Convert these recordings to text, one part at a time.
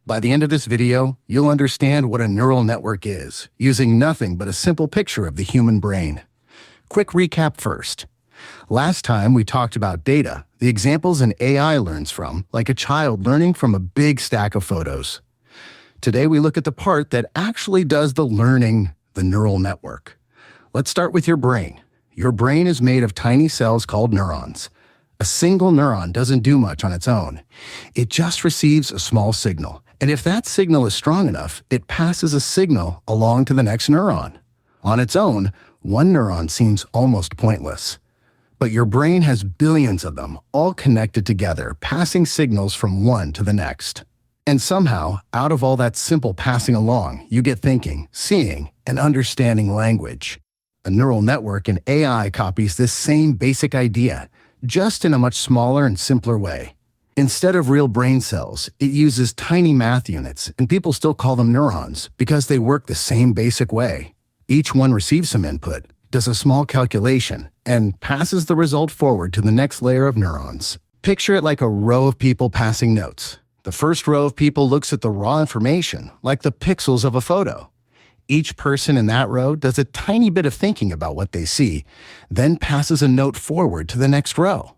By the end of this video, you'll understand what a neural network is, using nothing but a simple picture of the human brain. Quick recap first. Last time we talked about data, the examples an AI learns from, like a child learning from a big stack of photos. Today we look at the part that actually does the learning, the neural network. Let's start with your brain. Your brain is made of tiny cells called neurons. A single neuron doesn't do much on its own. It just receives a small signal. And if that signal is strong enough, it passes a signal along to the next neuron. On its own, one neuron seems almost pointless. But your brain has billions of them, all connected together, passing signals from one to the next. And somehow, out of all that simple passing along, you get thinking, seeing, and understanding language. A neural network in AI copies this same basic idea, just in a much smaller and simpler way. Instead of real brain cells, it uses tiny math units, and people still call them neurons because they work the same basic way. Each one receives some input, does a small calculation, and passes the result forward to the next layer of neurons. Picture it like a row of people passing notes. The first row of people looks at the raw information, like the pixels of a photo. Each person in that row does a tiny bit of thinking about what they see, then passes a note forward to the next row.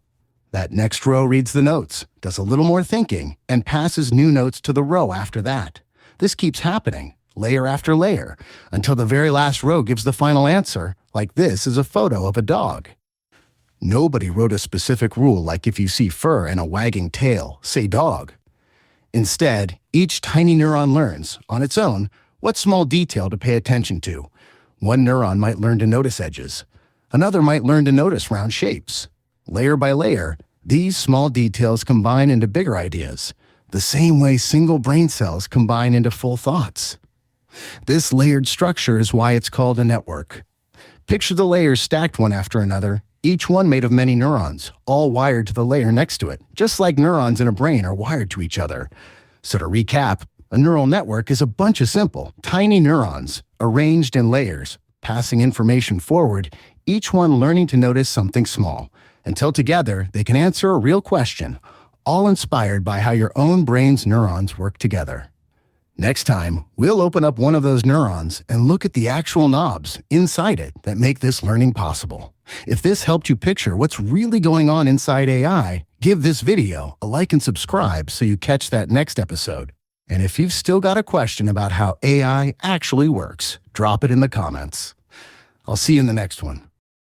That next row reads the notes, does a little more thinking, and passes new notes to the row after that. This keeps happening, layer after layer, until the very last row gives the final answer, like this is a photo of a dog. Nobody wrote a specific rule like if you see fur and a wagging tail, say dog. Instead, each tiny neuron learns, on its own, what small detail to pay attention to. One neuron might learn to notice edges. Another might learn to notice round shapes. Layer by layer, these small details combine into bigger ideas, the same way single brain cells combine into full thoughts. This layered structure is why it's called a network. Picture the layers stacked one after another, each one made of many neurons, all wired to the layer next to it, just like neurons in a brain are wired to each other. So to recap, a neural network is a bunch of simple, tiny neurons, arranged in layers, passing information forward, each one learning to notice something small, until together they can answer a real question, all inspired by how your own brain's neurons work together. Next time, we'll open up one of those neurons and look at the actual knobs inside it that make this learning possible. If this helped you picture what's really going on inside AI, give this video a like and subscribe so you catch that next episode. And if you've still got a question about how AI actually works, drop it in the comments. I'll see you in the next one.